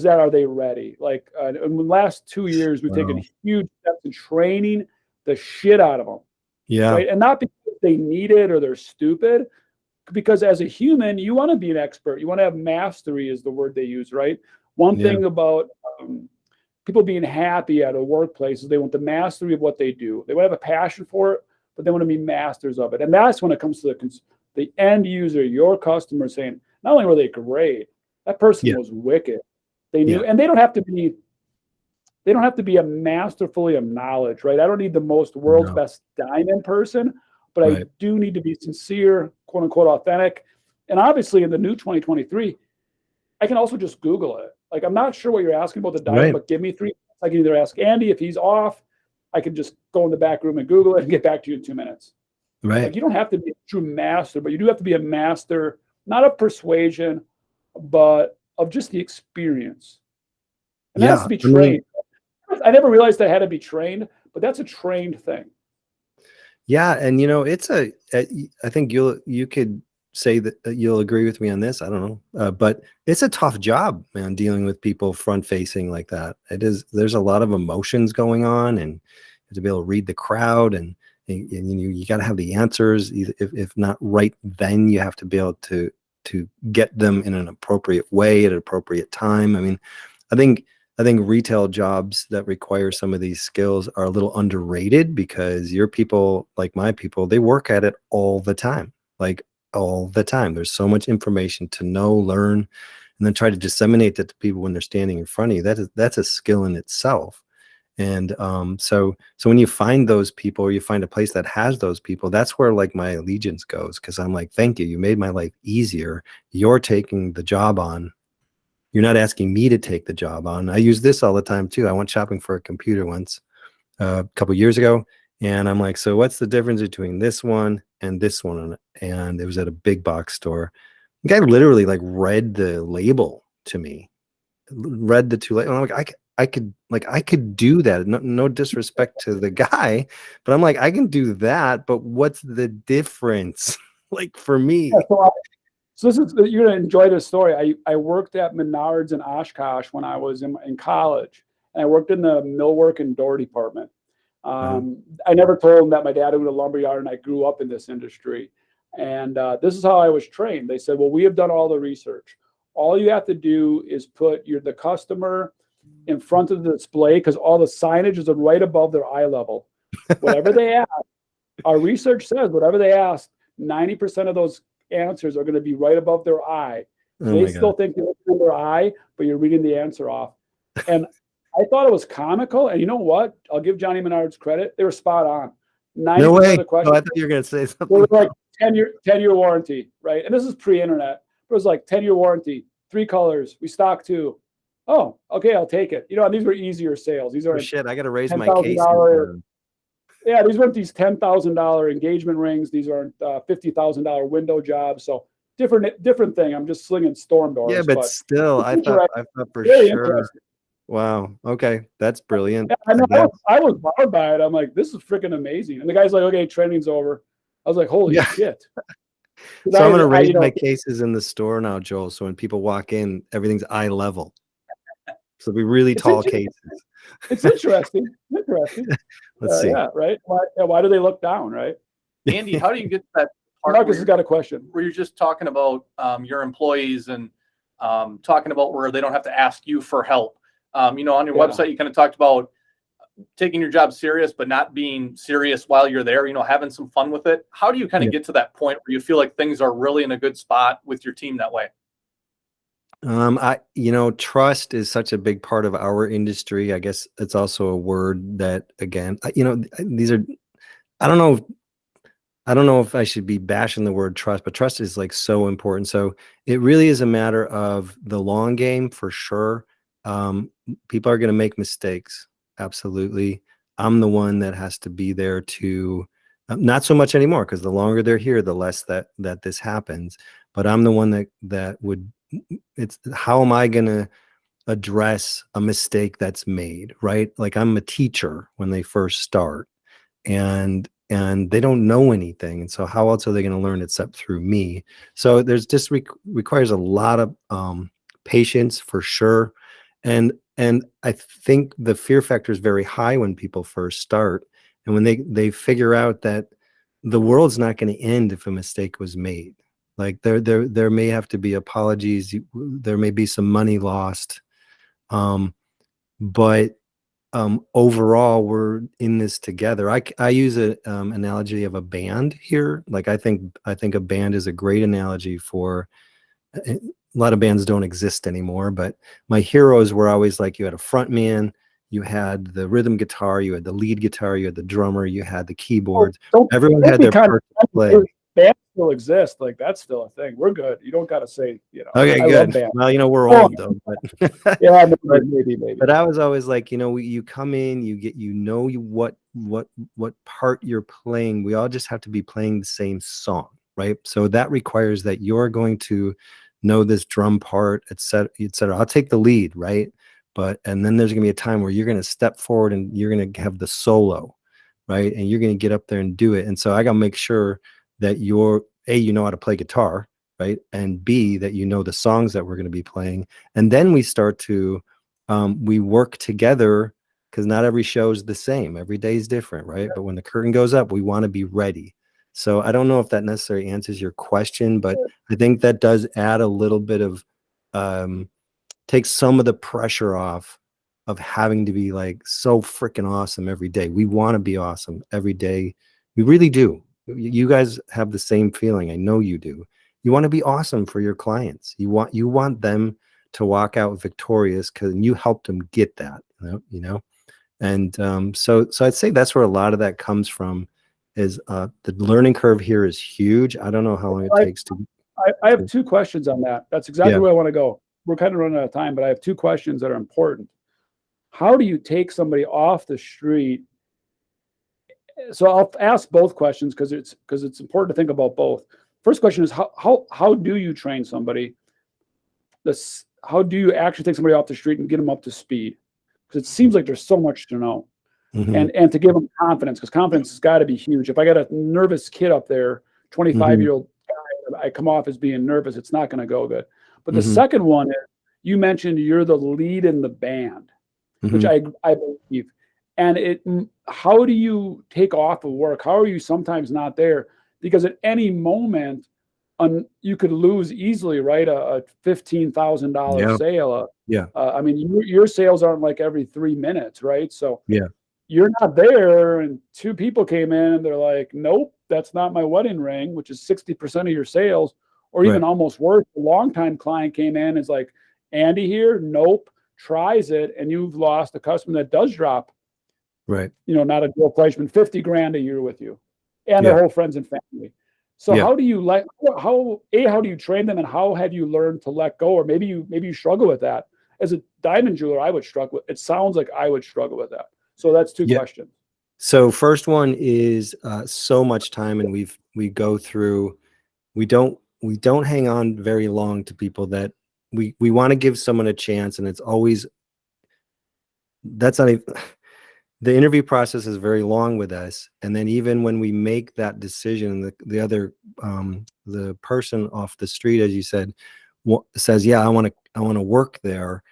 Speaker 1: are they ready? Like in the last 2 years, we've taken huge steps in training the shit out of them.
Speaker 2: Yeah.
Speaker 1: Right. And not because they need it or they're stupid, because as a human, you want to be an expert. You want to have mastery is the word they use, right? One thing about people being happy at a workplace is they want the mastery of what they do. They want to have a passion for it, but they want to be masters of it. And that's when it comes to the end user, your customer, saying, not only were they great, that person was wicked. They knew, and they don't have to be a masterfully of knowledge, right? I don't need the most world's best diamond person, but I do need to be sincere, quote unquote, authentic. And obviously in the new 2023, I can also just Google it. Like, I'm not sure what you're asking about the diamond, but give me 3 minutes. I can either ask Andy if he's off. I can just go in the back room and Google it and get back to you in 2 minutes.
Speaker 2: Right.
Speaker 1: Like you don't have to be a true master, but you do have to be a master, not of persuasion, but of just the experience. And that has
Speaker 2: Yeah.
Speaker 1: to be
Speaker 2: I mean,
Speaker 1: trained. I never realized I had to be trained, but that's a trained thing.
Speaker 2: yeah. And it's I think you could say that you'll agree with me on this. I don't know. But it's a tough job, man, dealing with people front facing like that. It is, there's a lot of emotions going on, and you have to be able to read the crowd, and you got to have the answers. If not right then, you have to be able to get them in an appropriate way at an appropriate time. I mean, I think retail jobs that require some of these skills are a little underrated, because your people, like my people, they work at it all the time, like all the time. There's so much information to know, learn, and then try to disseminate that to people when they're standing in front of you. That's a skill in itself. And so when you find those people, or you find a place that has those people, that's where like my allegiance goes, because I'm like, thank you, you made my life easier. You're taking the job on. You're not asking me to take the job on. I use this all the time too. I went shopping for a computer once, a couple years ago, and I'm like, so what's the difference between this one and this one? And it was at a big box store. The guy literally like read the label to me, read the two. I'm like, I could do that. No disrespect to the guy, but I'm like, I can do that. But what's the difference? Like for me?
Speaker 1: Yeah, so this is, you're gonna enjoy this story. I worked at Menards in Oshkosh when I was in college, and I worked in the millwork and door department. I never told them that my dad owned a lumber yard and I grew up in this industry. And this is how I was trained. They said, well, we have done all the research. All you have to do is put the customer in front of the display, because all the signage is right above their eye level. Whatever they ask, our research says whatever they ask, 90% of those answers are going to be right above their eye. So they still think you're looking in their eye, but you're reading the answer off. And I thought it was comical. And you know what? I'll give Johnny Menards credit. They were spot on. 90% of the questions.
Speaker 2: Oh, I thought you were going to say something.
Speaker 1: It was like 10-year warranty, right? And this is pre-internet. It was like 10-year warranty, 3 colors. We stock 2. Oh, okay, I'll take it. And these were easier sales. These are
Speaker 2: shit. I got to raise my case.
Speaker 1: Yeah, these weren't these $10,000 engagement rings. These aren't $50,000 window jobs. So different thing. I'm just slinging storm doors.
Speaker 2: Yeah, but still, I thought for sure. Wow. Okay, that's brilliant.
Speaker 1: Yeah, I was wowed by it. I'm like, this is freaking amazing. And the guy's like, okay, training's over. I was like, holy shit.
Speaker 2: So I'm gonna raise my cases in the store now, Joel. So when people walk in, everything's eye level. So it'll be really tall cases.
Speaker 1: It's interesting.
Speaker 2: Let's see.
Speaker 1: Yeah, right. Why do they look down, right?
Speaker 3: Andy, how do you get to that part?
Speaker 1: Marcus has got a question.
Speaker 3: Where you're just talking about your employees and talking about where they don't have to ask you for help. On your website, you kind of talked about taking your job serious, but not being serious while you're there, having some fun with it. How do you kind of get to that point where you feel like things are really in a good spot with your team that way?
Speaker 2: Trust is such a big part of our industry. I guess it's also a word that, again, these are, I don't know if I should be bashing the word trust, but trust is like so important. So it really is a matter of the long game for sure. People are going to make mistakes. Absolutely. I'm the one that has to be there to, not so much anymore, because the longer they're here, the less that this happens. But I'm the one that would, it's how am I going to address a mistake that's made, right? Like I'm a teacher when they first start, and they don't know anything. And so how else are they going to learn except through me? So there's just requires a lot of patience for sure. And I think the fear factor is very high when people first start. And when they figure out that the world's not going to end if a mistake was made. Like there may have to be apologies. There may be some money lost. But overall, we're in this together. I use an analogy of a band here. Like I think a band is a great analogy for. A lot of bands don't exist anymore, but my heroes were always like, you had a front man, you had the rhythm guitar, you had the lead guitar, you had the drummer, you had the keyboards. Everyone had their part to play.
Speaker 1: Bands still exist. Like that's still a thing. We're good. You don't got to say,
Speaker 2: Okay, good. Well, we're old though. But
Speaker 1: yeah, maybe.
Speaker 2: But I was always like, you come in, you get, what what part you're playing. We all just have to be playing the same song, right? So that requires that you're going to know this drum part, et cetera, et cetera. I'll take the lead, right? And then there's gonna be a time where you're gonna step forward and you're gonna have the solo, right? And you're gonna get up there and do it. And so I gotta make sure that you're you know how to play guitar, right? And B, that you know the songs that we're gonna be playing. And then we start to we work together, because not every show is the same. Every day is different, right? But when the curtain goes up, we want to be ready. So I don't know if that necessarily answers your question, but I think that does add a little bit of take some of the pressure off of having to be like so freaking awesome every day. We want to be awesome every day. We really do. You guys have the same feeling. I know you do. You want to be awesome for your clients. You want them to walk out victorious because you helped them get that, you know? And so I'd say that's where a lot of that comes from. Is the learning curve here is huge. I don't know how long it takes to.
Speaker 1: I have two questions on that. That's exactly where I want to go. We're kind of running out of time, but I have two questions that are important. How do you take somebody off the street? So I'll ask both questions because it's important to think about both. First question is how do you train somebody? How do you actually take somebody off the street and get them up to speed? Because it seems like there's so much to know.
Speaker 2: Mm-hmm.
Speaker 1: And to give them confidence, because confidence has got to be huge. If I got a nervous kid up there, 25-year-old guy, I come off as being nervous, it's not going to go good. But the second one is, you mentioned you're the lead in the band, which I believe. And how do you take off of work? How are you sometimes not there? Because at any moment, you could lose easily, right? A $15,000 sale. I mean, your sales aren't like every 3 minutes, right? So you're not there, and two people came in and they're like, nope, that's not my wedding ring, which is 60% of your sales, or even almost worse. A longtime client came in and is like, Andy here, nope, tries it, and you've lost a customer that does drop, not a deal price, but 50 grand a year with you and their whole friends and family. So how do you how do you train them, and how have you learned to let go? Or maybe you struggle with that. As a diamond jeweler, I would struggle. It sounds like I would struggle with that. So that's two questions.
Speaker 2: So first one is so much time, and we go through. We don't hang on very long to people that we want to give someone a chance, and it's always that's not even. The interview process is very long with us, and then even when we make that decision, the other the person off the street, as you said, says, "Yeah, I want to work there."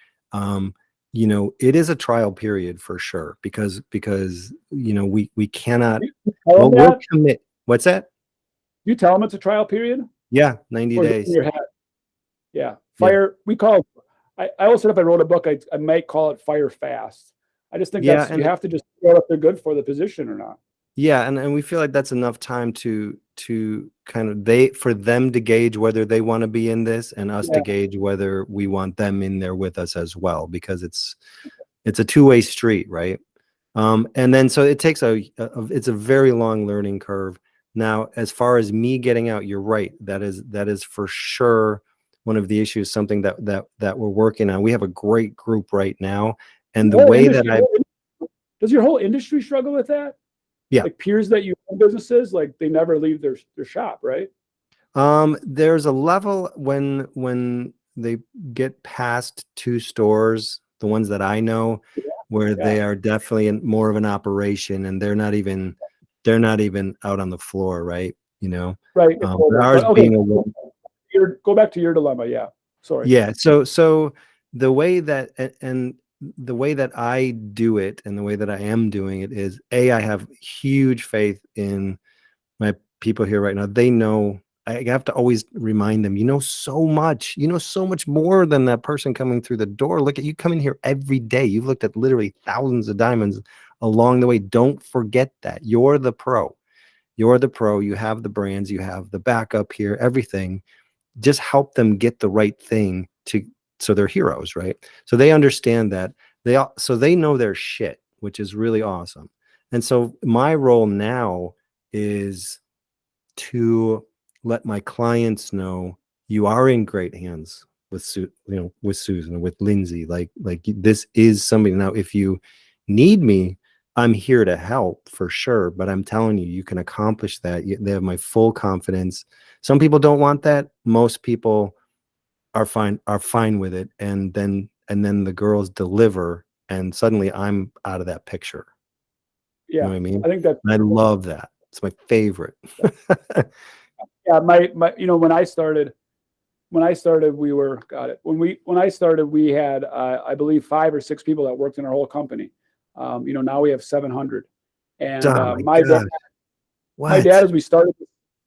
Speaker 2: It is a trial period for sure, because we cannot. We'll commit. What's that?
Speaker 1: You tell them it's a trial period.
Speaker 2: Yeah, 90 days.
Speaker 1: Yeah, fire. We call it. I always said if I wrote a book, I might call it Fire Fast. I just think you have to just figure out if they're good for the position or not.
Speaker 2: Yeah, and we feel like that's enough time to kind of for them to gauge whether they want to be in this, and us to gauge whether we want them in there with us as well, because it's a two-way street, right? And then so it takes it's a very long learning curve. Now, as far as me getting out, you're right. That is for sure one of the issues, something that we're working on. We have a great group right now. And the way that
Speaker 1: does your whole industry struggle with that?
Speaker 2: Yeah.
Speaker 1: Like peers that you own businesses, like they never leave their shop, right?
Speaker 2: There's a level when they get past 2 stores, the ones that I know, where they are definitely more of an operation, and they're not even out on the floor, right?
Speaker 1: Right.
Speaker 2: Ours being
Speaker 1: go back to your dilemma. Yeah. Sorry.
Speaker 2: Yeah. So the way that the way that I do it, and the way that I am doing it, is I have huge faith in my people here right now. They know. I have to always remind them, so much, so much more than that person coming through the door. Look at you coming here every day. You've looked at literally thousands of diamonds along the way. Don't forget that. You're the pro. You're the pro. You have the brands. You have the backup here, everything. Just help them get the right thing so they're heroes, right? So they understand that. So they know their shit, which is really awesome. And so my role now is to let my clients know you are in great hands with Susan, with Lindsay. Like this is somebody. Now, if you need me I'm here to help for sure, but I'm telling you, you can accomplish that. They have my full confidence. Some people don't want that. Most people are fine with it. And then the girls deliver, and suddenly I'm out of that picture. You know
Speaker 1: Yeah,
Speaker 2: what I mean?
Speaker 1: I think that.
Speaker 2: And I love that. It's my favorite.
Speaker 1: Yeah, my when I started, we were got it. When I started, we had I believe 5 or 6 people that worked in our whole company. Now we have 700. And
Speaker 2: Oh my
Speaker 1: my dad,
Speaker 2: God. What?
Speaker 1: as we started,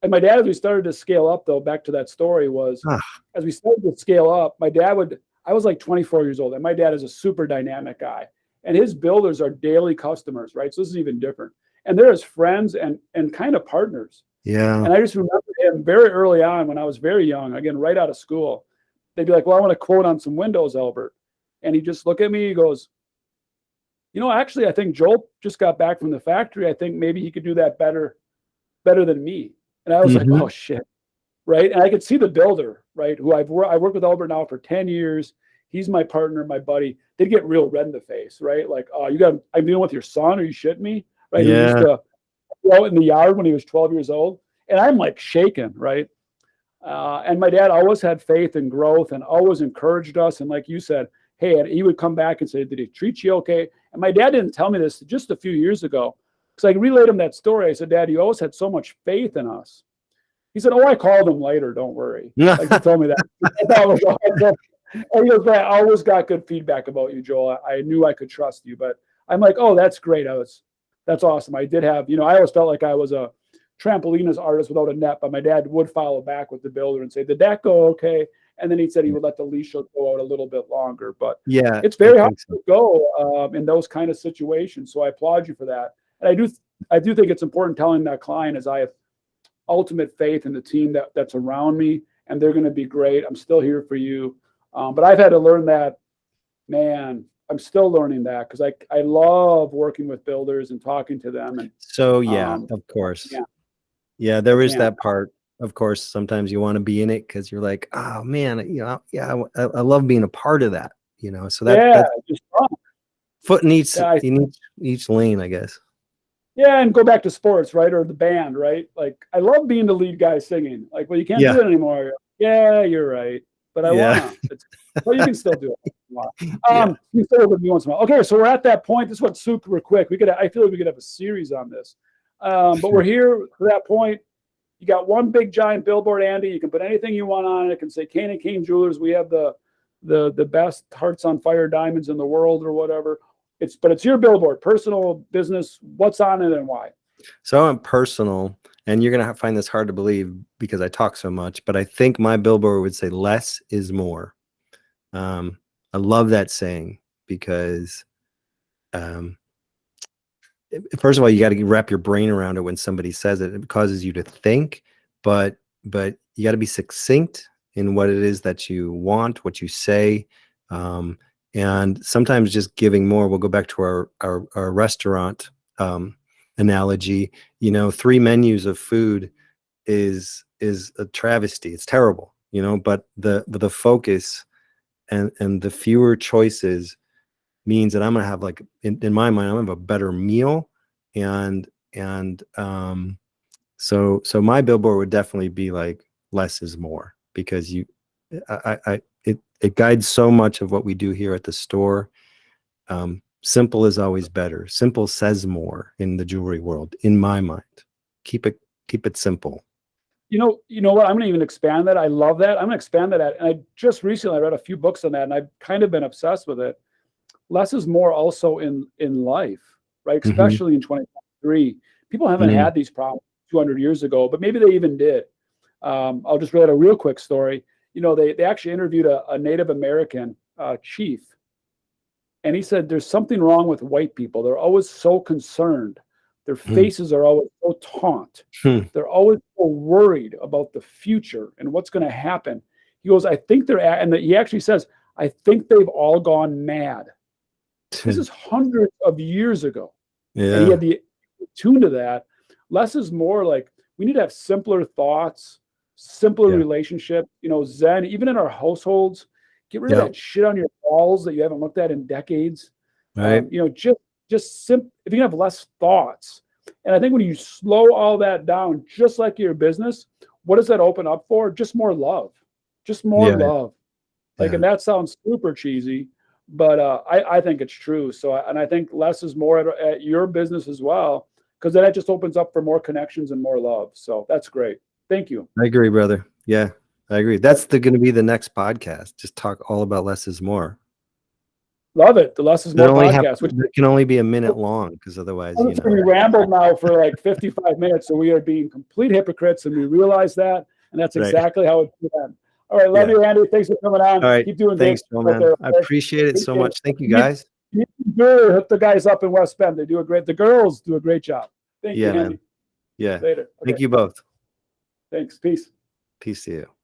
Speaker 1: to scale up, though, back to that story was,
Speaker 2: Ah,
Speaker 1: as we started to scale up, I was like 24 years old, and my dad is a super dynamic guy, and his builders are daily customers, right? So this is even different. And they're his friends and kind of partners.
Speaker 2: yeah.
Speaker 1: And I just remember him very early on when I was very young, again, right out of school. They'd be like, well, I want to quote on some windows, Albert. And he'd just look at me, he goes, actually, I think Joel just got back from the factory. I think maybe he could do that better than me. And I was like,
Speaker 2: Mhm.
Speaker 1: oh, shit. Right. And I could see the builder, right, who I worked with Albert now for 10 years. He's my partner, my buddy. They'd get real red in the face, right? Like, oh, I'm dealing with your son. Are you shitting me? Right. He used
Speaker 2: Yeah.
Speaker 1: to go out in the yard when he was 12 years old. And I'm like shaking, right? And my dad always had faith in growth and always encouraged us. And like you said, hey, and he would come back and say, did he treat you okay? And my dad didn't tell me this just a few years ago, because I relayed him that story. I said, Dad, you always had so much faith in us. He said, oh, I called him later. Don't worry. Like, he told me that. And he goes, I always got good feedback about you, Joel. I knew I could trust you. But I'm like, oh, that's great. That's awesome. I did have, I always felt like I was a trampolinas artist without a net, but my dad would follow back with the builder and say, did that go okay? And then he said he would let the leash go out a little bit longer. But
Speaker 2: Yeah.
Speaker 1: it's very hard to go in those kind of situations. So I applaud you for that. And I do think it's important telling that client is I have ultimate faith in the team that's around me, and they're going to be great. I'm still here for you. But I've had to learn that, man. I'm still learning that, because I love working with builders and talking to them. And
Speaker 2: So yeah, of course. Yeah, there is that part. Of course, sometimes you want to be in it because you're like, oh man, I love being a part of that. So that's
Speaker 1: just fun.
Speaker 2: foot in each lane, I guess.
Speaker 1: Yeah, and go back to sports, right? Or the band, right? Like, I love being the lead guy singing. Like, well, you can't do it anymore. Yeah, you're right. But I want to. Well, you can still do it. You still with me once in a while. Okay, so we're at that point. This went super quick. I feel like we could have a series on this. But we're here for that point. You got one big giant billboard, Andy. You can put anything you want on it. It can say Koehn Koehn Jewelers. We have the best hearts on fire diamonds in the world, or whatever. But it's your billboard, personal, business. What's on it and why?
Speaker 2: So I'm personal, and you're gonna find this hard to believe because I talk so much. But I think my billboard would say less is more. I love that saying because, first of all, you got to wrap your brain around it when somebody says it. It causes you to think, but you got to be succinct in what it is that you want, what you say. And sometimes just giving more. We'll go back to our restaurant analogy. 3 menus of food is a travesty. It's terrible, but the focus and the fewer choices means that I'm gonna have, like, in my mind, I'm gonna have a better meal. And so my billboard would definitely be like less is more, because it guides so much of what we do here at the store. Simple is always better. Simple says more in the jewelry world, in my mind. Keep it simple.
Speaker 1: You know what? I'm going to even expand that. I love that. I'm going to expand that. And I just recently read a few books on that, and I've kind of been obsessed with it. Less is more also in life, right? Especially in 2023. People haven't had these problems 200 years ago, but maybe they even did. I'll just read a real quick story. They actually interviewed a Native American chief, and he said there's something wrong with white people. They're always so concerned. Their faces are always so taunt. They're always so worried about the future and what's going to happen. He goes, I think he actually says, I think they've all gone mad. This is hundreds of years ago.
Speaker 2: Yeah.
Speaker 1: And he had the tune to that. Less is more. Like, we need to have simpler thoughts, simpler relationships, Zen, even in our households. Get rid of that shit on your walls that you haven't looked at in decades.
Speaker 2: Right.
Speaker 1: Just if you can have less thoughts. And I think when you slow all that down, just like your business, what does that open up for? Just more love, just more
Speaker 2: Yeah.
Speaker 1: love. Like,
Speaker 2: Yeah.
Speaker 1: and that sounds super cheesy, but I think it's true. So, and I think less is more at your business as well, because then it just opens up for more connections and more love. So that's great. Thank you.
Speaker 2: I agree, brother. Yeah, I agree. That's going to be the next podcast. Just talk all about less is more.
Speaker 1: Love it. The less is more podcast, which
Speaker 2: it can only be a minute long, because otherwise, you
Speaker 1: we
Speaker 2: know.
Speaker 1: rambled now for like 55 minutes. So we are being complete hypocrites, and we realize that. And that's
Speaker 2: Right.
Speaker 1: exactly how it's been. All right. Love you, Andy. Thanks for coming on.
Speaker 2: All right.
Speaker 1: Keep doing
Speaker 2: Thanks,
Speaker 1: great
Speaker 2: Joe,
Speaker 1: out
Speaker 2: man.
Speaker 1: there,
Speaker 2: I
Speaker 1: okay?
Speaker 2: appreciate it so
Speaker 1: Appreciate
Speaker 2: much. Thank you, guys.
Speaker 1: Hook the guys up in West Bend. They do the girls do a great job. Thank you,
Speaker 2: Yeah,
Speaker 1: Andy.
Speaker 2: man. Yeah.
Speaker 1: Later.
Speaker 2: Thank
Speaker 1: Okay.
Speaker 2: you both.
Speaker 1: Thanks. Peace.
Speaker 2: Peace to you.